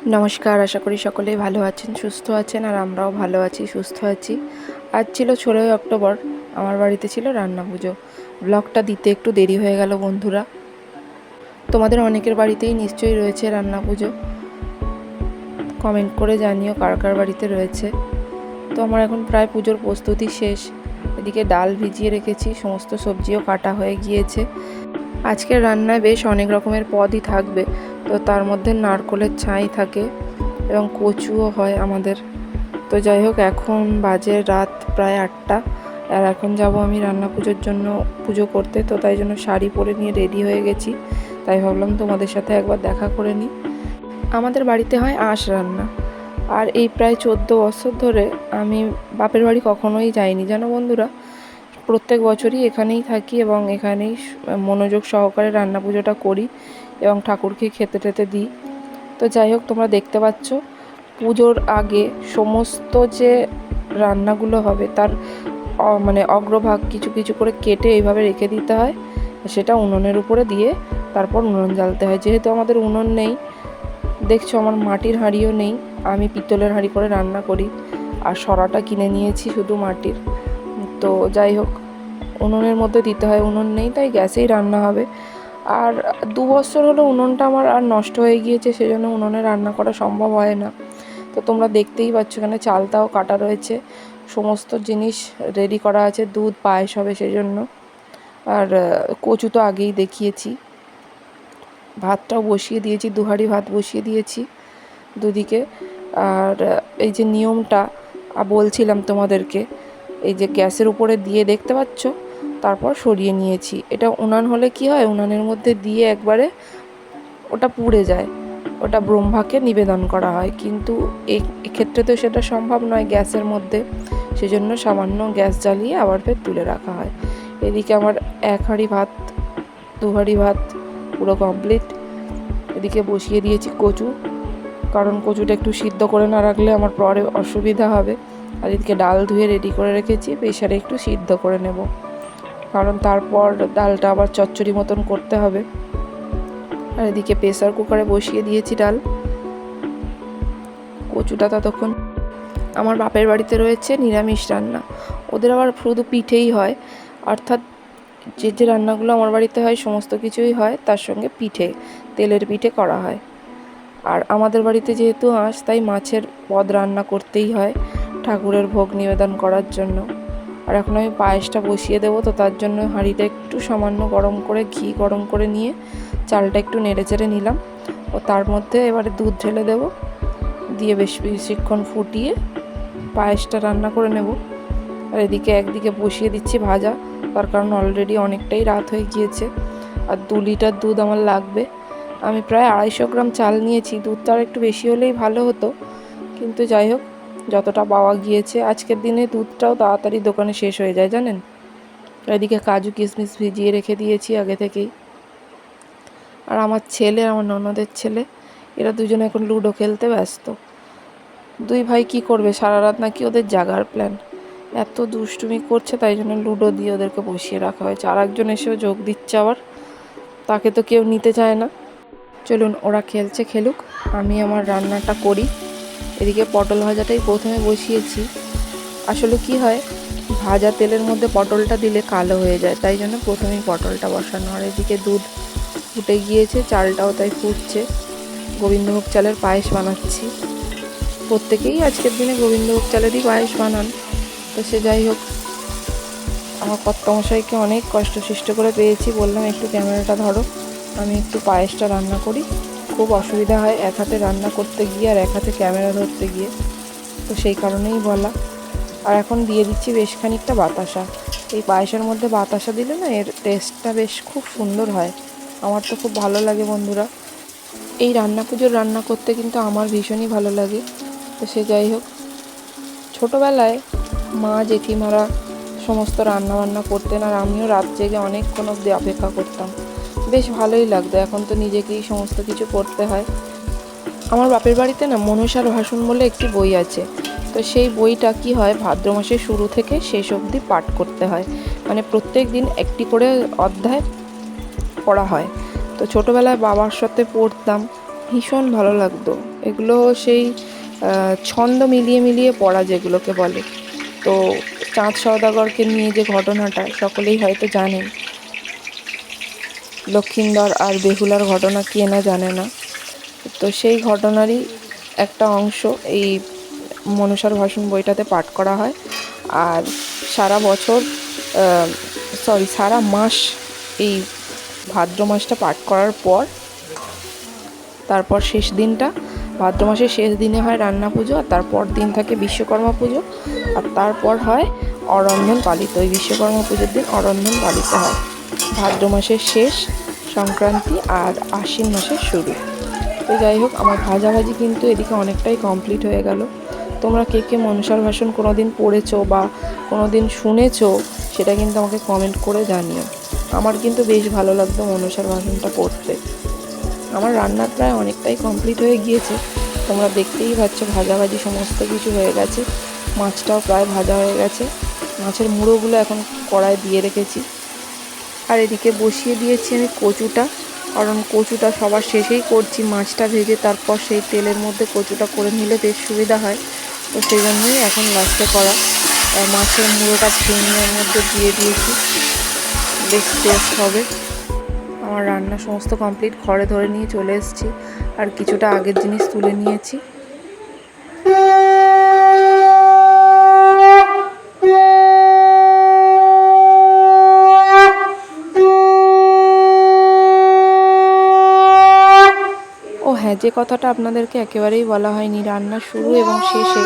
নমস্কার, আশা করি সকলেই ভালো আছেন, সুস্থ আছেন। আর আমরাও ভালো আছি, সুস্থ আছি। আজ ছিল 16ই অক্টোবর, আমার বাড়িতে ছিল রান্না পুজো। ব্লগটা দিতে একটু দেরি হয়ে গেল বন্ধুরা। তোমাদের অনেকের বাড়িতেই নিশ্চয়ই রয়েছে রান্না পুজো। কমেন্ট করে জানিও কার কার বাড়িতে রয়েছে। তো আমার এখন প্রায় পুজোর প্রস্তুতি শেষ। এদিকে ডাল ভিজিয়ে রেখেছি, সমস্ত সবজিও কাটা হয়ে গিয়েছে। আজকের রান্নায় বেশ অনেক রকমের পদই থাকবে। তো তার মধ্যে নারকোলের ছাই থাকে এবং কচুও হয় আমাদের। তো যাই হোক, এখন বাজে রাত প্রায় 8টা। আর এখন যাব আমি রান্না পুজোর জন্য পুজো করতে। তো তাই জন্য শাড়ি পরে নিয়ে রেডি হয়ে গেছি। তাই ভাবলাম তোমাদের সাথে একবার দেখা করে নিই। আমাদের বাড়িতে হয় আঁশ রান্না। আর এই প্রায় 14 বছর ধরে আমি বাপের বাড়ি কখনোই যাইনি জানো বন্ধুরা। প্রত্যেক বছরই এখানেই থাকি এবং এখানেই মনোযোগ সহকারে রান্না পুজোটা করি এবং ঠাকুরকে খেতে টেতে দিই। তো যাই হোক, তোমরা দেখতে পাচ্ছ পুজোর আগে সমস্ত যে রান্নাগুলো হবে তার মানে অগ্রভাগ কিছু কিছু করে কেটে এইভাবে রেখে দিতে হয়। সেটা উনুনের উপরে দিয়ে তারপর উনুন জ্বালতে হয়। যেহেতু আমাদের উনুন নেই, দেখছো আমার মাটির হাঁড়িও নেই, আমি পিতলের হাঁড়ি করে রান্না করি। আর সরাটা কিনে নিয়েছি শুধু মাটির। তো যাই হোক, উনুনের মধ্যে দিতে হয়, উনুন নেই তাই গ্যাসেই রান্না হবে। আর 2 বছর হলো উনুনটা আমার আর নষ্ট হয়ে গিয়েছে, সেজন্য উনুনে রান্না করা সম্ভব হয় না। তো তোমরা দেখতেই পাচ্ছ এখানে চালটাও কাটা রয়েছে, সমস্ত জিনিস রেডি করা আছে, দুধ পায়েস হবে সেই জন্য। আর কচু তো আগেই দেখিয়েছি। ভাতটাও বসিয়ে দিয়েছি, 2 হাঁড়ি ভাত বসিয়ে দিয়েছি দুদিকে। আর এই যে নিয়মটা বলছিলাম তোমাদেরকে, এই যে গ্যাসের উপরে দিয়ে দেখতে পাচ্ছ, তারপর সরিয়ে নিয়েছি। এটা উনান হলে কি হয়, উনানের মধ্যে দিয়ে একবারে ওটা পুড়ে যায়, ওটা ব্রহ্মাকে নিবেদন করা হয়। কিন্তু এই ক্ষেত্রে তো সেটা সম্ভব নয় গ্যাসের মধ্যে, সেজন্য সামান্য গ্যাস জ্বালিয়ে আবার ফের তুলে রাখা হয়। এদিকে আমার 1 হাঁড়ি ভাত, 2 হাঁড়ি ভাত পুরো কমপ্লিট। এদিকে বসিয়ে দিয়েছি কচু, কারণ কচুটা একটু সিদ্ধ করে না রাখলে আমার পরে অসুবিধা হবে। আর এদিকে ডাল ধুয়ে রেডি করে রেখেছি, প্রেশারে একটু সিদ্ধ করে নেব, কারণ তারপর ডালটা আবার চচ্চড়ি মতন করতে হবে। আর এদিকে প্রেসার কুকারে বসিয়ে দিয়েছি ডাল। কচুটা ততক্ষণ। আমার বাপের বাড়িতে রয়েছে নিরামিষ রান্না, ওদের আবার শুধু পিঠেই হয়। অর্থাৎ যে যে রান্নাগুলো আমার বাড়িতে হয় সমস্ত কিছুই হয়, তার সঙ্গে পিঠে, তেলের পিঠে করা হয়। আর আমাদের বাড়িতে যেহেতু আঁশ, তাই মাছের পদ রান্না করতেই হয় ঠাকুরের ভোগ নিবেদন করার জন্য। আর এখন আমি পায়েসটা বসিয়ে দেবো, তো তার জন্য হাঁড়িটা একটু সামান্য গরম করে, ঘি গরম করে নিয়ে চালটা একটু নেড়ে চেড়ে নিলাম। ও তার মধ্যে এবারে দুধ ঢেলে দেবো, দিয়ে বেশ বেশিক্ষণ ফুটিয়ে পায়েসটা রান্না করে নেব। আর এদিকে একদিকে বসিয়ে দিচ্ছি ভাজা, তার কারণ অলরেডি অনেকটাই রাত হয়ে গিয়েছে। আর 2 লিটার দুধ আমার লাগবে। আমি প্রায় 250 গ্রাম চাল নিয়েছি, দুধটা আর একটু বেশি হলেই ভালো হতো, কিন্তু যাই হোক যতটা পাওয়া গিয়েছে। আজকের দিনে দুধটাও তাড়াতাড়ি দোকানে শেষ হয়ে যায় জানেন। এদিকে কাজু কিশমিশ ভিজিয়ে রেখে দিয়েছি আগে থেকেই। আর আমার ছেলে, আমার ননদের ছেলে, এরা দুজনে এখন লুডো খেলতে ব্যস্ত। 2 ভাই কি করবে, সারা রাত নাকি ওদের জাগার প্ল্যান। এত দুষ্টুমি করছে, তাই জন্য লুডো দিয়ে ওদেরকে বসিয়ে রাখা হয়েছে। আর একজন এসেও যোগ দিচ্ছে আবার, তাকে তো কেউ নিতে চায় না। চলুন, ওরা খেলছে খেলুক, আমি আমার রান্নাটা করি। এদিকে পটল ভাজাটাই প্রথমে বসিয়েছি। আসলে কি হয়, ভাজা তেলের মধ্যে পটলটা দিলে কালো হয়ে যায়, তাই জন্য প্রথমেই পটলটা বসানো। আর এদিকে দুধ ফুটে গিয়েছে, চালটাও তাই ফুটছে। গোবিন্দভোগ চালের পায়েস বানাচ্ছি। প্রত্যেকেই আজকের দিনে গোবিন্দভোগ চালেরই পায়েস বানান। তো সে যাই হোক, আমার কর্তামশাইকে অনেক কষ্ট করে পেয়েছি, বললাম একটু ক্যামেরাটা ধরো, আমি একটু পায়েসটা রান্না করি। খুব অসুবিধা হয় এক হাতে রান্না করতে গিয়ে আর এক হাতে ক্যামেরা ধরতে গিয়ে, তো সেই কারণেই বলা। আর এখন দিয়ে দিচ্ছি বেশ খানিকটা বাতাসা। এই পায়েসের মধ্যে বাতাসা দিলে না এর টেস্টটা বেশ খুব সুন্দর হয়। আমার তো খুব ভালো লাগে বন্ধুরা। এই রান্না পুজোর রান্না করতে কিন্তু আমার ভীষণই ভালো লাগে। তো সে যাই হোক, ছোটোবেলায় মা জেঠিমারা সমস্ত রান্নাবান্না করতেন, আর আমিও রাত জেগে অনেকক্ষণ অবধি অপেক্ষা করতাম, বেশ ভালোই লাগতো। এখন তো নিজেকেই সমস্ত কিছু করতে হয়। আমার বাপের বাড়িতে না মনসার ভাষণ বলে একটি বই আছে। তো সেই বইটা কি হয়, ভাদ্র মাসের শুরু থেকে শেষ অবধি পাঠ করতে হয়, মানে প্রত্যেক দিন একটি করে অধ্যায় পড়া হয়। তো ছোটোবেলায় বাবার সাথে পড়তাম, ভীষণ ভালো লাগতো। এগুলো সেই ছন্দ মিলিয়ে মিলিয়ে পড়া যেগুলোকে বলে। তো চাঁদ সওদাগরকে নিয়ে যে ঘটনাটা সকলেই হয়তো জানেন। লক্ষিন্দর আর বেহুলার ঘটনা কে না জানে না। তো সেই ঘটনারই একটা অংশ এই মনসার ভাষণ বইটাতে পাঠ করা হয়। আর সারা বছর সারা মাস এই ভাদ্র মাসটা পাঠ করার পর তারপর শেষ দিনটা, ভাদ্র মাসের শেষ দিনে হয় রান্না পুজো, আর তারপর দিন থাকে বিশ্বকর্মা পুজো, আর তারপর হয় অরন্ধন পালিত। ওই বিশ্বকর্মা পুজোর দিন অরন্ধন পালিত হয়। ভাদ্র মাসের শেষ সংক্রান্তি আর আশ্বিন মাসের শুরু। তো যাই হোক, আমার ভাজাভাজি কিন্তু এদিকে অনেকটাই কমপ্লিট হয়ে গেল। তোমরা কে কে মনসার ভাষণ কোনো দিন পড়েছো বা কোনো দিন শুনেছো সেটা কিন্তু আমাকে কমেন্ট করে জানিও। আমার কিন্তু বেশ ভালো লাগতো মনসার ভাষণটা পড়তে। আমার রান্না প্রায় অনেকটাই কমপ্লিট হয়ে গিয়েছে, তোমরা দেখতেই পাচ্ছ ভাজাভাজি সমস্ত কিছু হয়ে গেছে। মাছটাও প্রায় ভাজা হয়ে গেছে। মাছের মুড়োগুলো এখন কড়ায় দিয়ে রেখেছি। আর এদিকে বসিয়ে দিয়েছি আমি কচুটা, কারণ কচুটা সবার শেষেই করছি। মাছটা ভেজে তারপর সেই তেলের মধ্যে কচুটা করে নিলে বেশ সুবিধা হয়। তো সেই জন্যই এখন লাস্টে করা। মাছের মুড়োটা ভেঙে এর মধ্যে দিয়ে দিয়েছি, বেশ টেস্ট হবে। আমার রান্না সমস্ত কমপ্লিট, ঘরে ধরে নিয়ে চলে এসেছি। আর কিছুটা আগের জিনিস তুলে নিয়েছি। ও হ্যাঁ, যে কথাটা আপনাদেরকে একেবারেই বলা হয়নি, রান্না শুরু এবং শেষে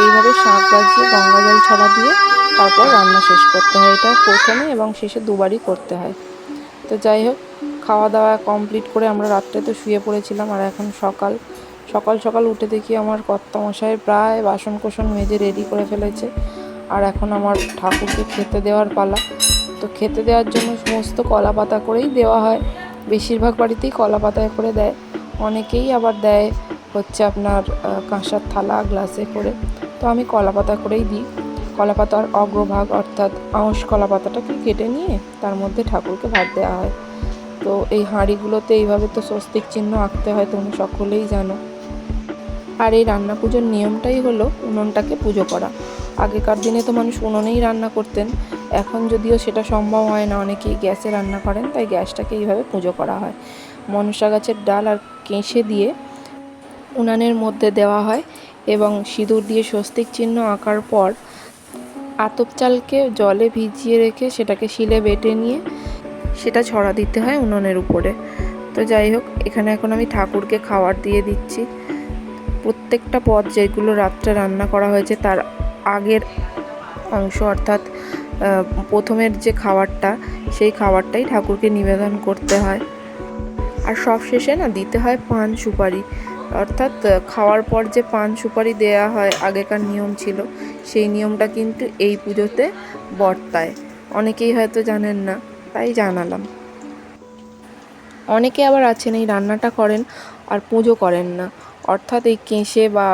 এইভাবে শাঁখ বাজিয়ে গঙ্গা জল ছড়া দিয়ে তারপর রান্না শেষ করতে হয়। এটা প্রথমে এবং শেষে দুবারই করতে হয়। তো যাই হোক, খাওয়া দাওয়া কমপ্লিট করে আমরা রাত্রে তো শুয়ে পড়েছিলাম। আর এখন সকাল সকাল উঠে দেখি আমার কর্তামশাই প্রায় বাসন কোসন মেজে রেডি করে ফেলেছে। আর এখন আমার ঠাকুরকে খেতে দেওয়ার পালা। তো খেতে দেওয়ার জন্য সমস্ত কলা পাতা করেই দেওয়া হয়। বেশিরভাগ বাড়িতেই কলা পাতায় করে দেয়, অনেকেই আবার দেয় হচ্ছে আপনার কাঁসার থালা গ্লাসে করে। তো আমি কলা পাতা করেই দিই। কলা পাতার অগ্রভাগ অর্থাৎ আঁশ কলা পাতাটাকে কেটে নিয়ে তার মধ্যে ঠাকুরকে ভাত দেওয়া হয়। তো এই হাঁড়িগুলোতে এইভাবে তো স্বস্তিক চিহ্ন আঁকতে হয়, তোমরা সকলেই জানো। আর এই রান্না পুজোর নিয়মটাই হলো উনুনটাকে পুজো করা। আগেকার দিনে তো মানুষ উনুনেই রান্না করতেন, এখন যদিও সেটা সম্ভব হয় না, অনেকেই গ্যাসে রান্না করেন, তাই গ্যাসটাকে এইভাবে পুজো করা হয়। মনসা গাছের ডাল আর কেশে দিয়ে উনানের মধ্যে দেওয়া হয় এবং সিঁদুর দিয়ে স্বস্তিক চিহ্ন আঁকার পর আতপ চালকে জলে ভিজিয়ে রেখে সেটাকে শিলে বেটে নিয়ে সেটা ছড়া দিতে হয় উনুনের উপরে। তো যাই হোক, এখানে এখন আমি ঠাকুরকে খাবার দিয়ে দিচ্ছি। প্রত্যেকটা পদ যেগুলো রাত্রে রান্না করা হয়েছে তার আগের অংশ অর্থাৎ প্রথমের যে খাবারটা, সেই খাবারটাই ঠাকুরকে নিবেদন করতে হয়। আর সব শেষে না দিতে হয় পান সুপারি, অর্থাৎ খাওয়ার পর যে পান সুপারি দেয়া হয় আগেকার নিয়ম ছিল, সেই নিয়মটা কিন্তু এই পুজোতে বর্তায়। অনেকেই হয়তো জানেন না, তাই জানালাম। অনেকে আবার আছেন এই রান্নাটা করেন আর পুজো করেন না, অর্থাৎ এই কেশে বা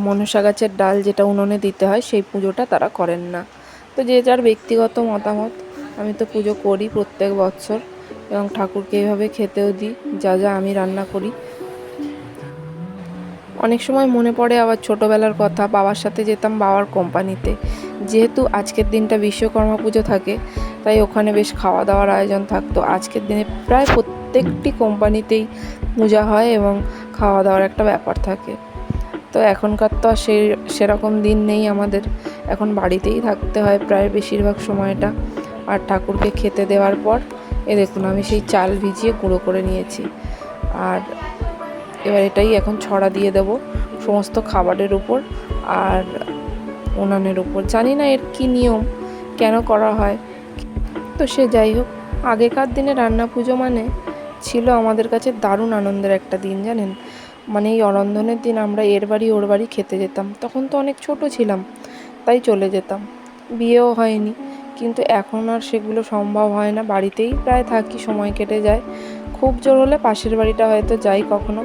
মনসা গাছের ডাল যেটা উনুনে দিতে হয় সেই পুজোটা তারা করেন না। তো যে যার ব্যক্তিগত মতামত। আমি তো পুজো করি প্রত্যেক বছর এবং ঠাকুরকে এইভাবে খেতেও দিই যা যা আমি রান্না করি। অনেক সময় মনে পড়ে আবার ছোটোবেলার কথা, বাবার সাথে যেতাম বাবার কোম্পানিতে। যেহেতু আজকের দিনটা বিশ্বকর্মা পুজো থাকে, তাই ওখানে বেশ খাওয়া দাওয়ার আয়োজন থাকতো। আজকের দিনে প্রায় প্রত্যেকটি কোম্পানিতেই পূজা হয় এবং খাওয়া দাওয়ার একটা ব্যাপার থাকে। তো এখনকার তো আর সেরকম দিন নেই আমাদের, এখন বাড়িতেই থাকতে হয় প্রায় বেশিরভাগ সময়টা। আর ঠাকুরকে খেতে দেওয়ার পর দেখুন আমি সেই চাল ভিজিয়ে গুঁড়ো করে নিয়েছি। আর এবার এটাই এখন ছড়া দিয়ে দেব সমস্ত খাবারের উপর আর উনানের উপর। জানি না এর কী নিয়ম, কেন করা হয়। তো সে যাই হোক, আগেকার দিনে রান্না পুজো মানে ছিল আমাদের কাছে দারুণ আনন্দের একটা দিন, জানেন। মানে এই অরন্ধনের দিন আমরা এর বাড়ি ওর বাড়ি খেতে যেতাম। তখন তো অনেক ছোট ছিলাম, তাই চলে যেতাম, বিয়েও হয়নি। কিন্তু এখন আর সেগুলো সম্ভব হয় না, বাড়িতেই প্রায় থাকি, সময় কেটে যায়। খুব জোর হলে পাশের বাড়িটা হয়তো যাই কখনো,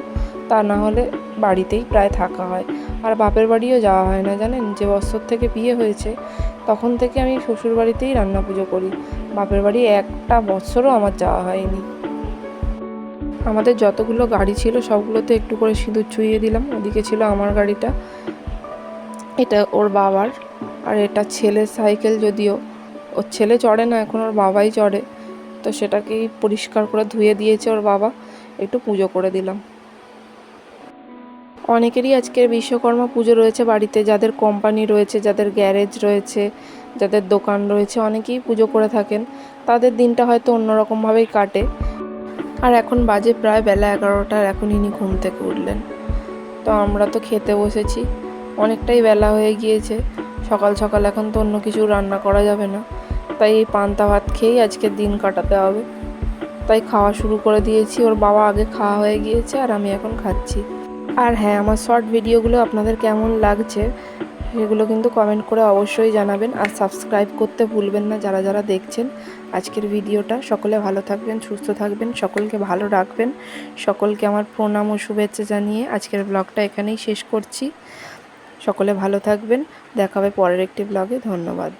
তা না হলে বাড়িতেই প্রায় থাকা হয়। আর বাপের বাড়িও যাওয়া হয় না, জানেন। যে বছর থেকে বিয়ে হয়েছে তখন থেকে আমি শ্বশুর বাড়িতেই রান্না পুজো করি, বাপের বাড়ি একটা বছরও আমার যাওয়া হয়নি। আমাদের যতগুলো গাড়ি ছিল সবগুলোতে একটু করে সিঁদুর ছুঁয়ে দিলাম। ওদিকে ছিল আমার গাড়িটা, এটা ওর বাবার, আর এটা ছেলের সাইকেল, যদিও ওর ছেলে চড়ে না এখন, ওর বাবাই চড়ে। তো সেটাকেই পরিষ্কার করে ধুয়ে দিয়েছে ওর বাবা, একটু পুজো করে দিলাম। অনেকেরই আজকে বিশ্বকর্মা পুজো রয়েছে বাড়িতে, যাদের কোম্পানি রয়েছে, যাদের গ্যারেজ রয়েছে, যাদের দোকান রয়েছে, অনেকেই পুজো করে থাকেন। তাদের দিনটা হয়তো অন্যরকমভাবেই কাটে। আর এখন বাজে প্রায় বেলা 11টা, এখন ইনি ঘুম থেকে উঠলেন। তো আমরা তো খেতে বসেছি, অনেকটাই বেলা হয়ে গিয়েছে। সকাল সকাল এখন তো অন্য কিছু রান্না করা যাবে না, তাই এই পান্তা ভাত খেয়েই আজকের দিন কাটাতে হবে। তাই খাওয়া শুরু করে দিয়েছি। ওর বাবা আগে খাওয়া হয়ে গিয়েছে আর আমি এখন খাচ্ছি। আর হ্যাঁ, আমার শর্ট ভিডিওগুলো আপনাদের কেমন লাগছে সেগুলো কিন্তু কমেন্ট করে অবশ্যই জানাবেন। আর সাবস্ক্রাইব করতে ভুলবেন না যারা যারা দেখছেন আজকের ভিডিওটা। সকলে ভালো থাকবেন, সুস্থ থাকবেন, সকলকে ভালো রাখবেন। সকলকে আমার প্রণাম ও শুভেচ্ছা জানিয়ে আজকের ব্লগটা এখানেই শেষ করছি। সকলে ভালো থাকবেন, দেখা হবে পরের একটি ব্লগে। ধন্যবাদ।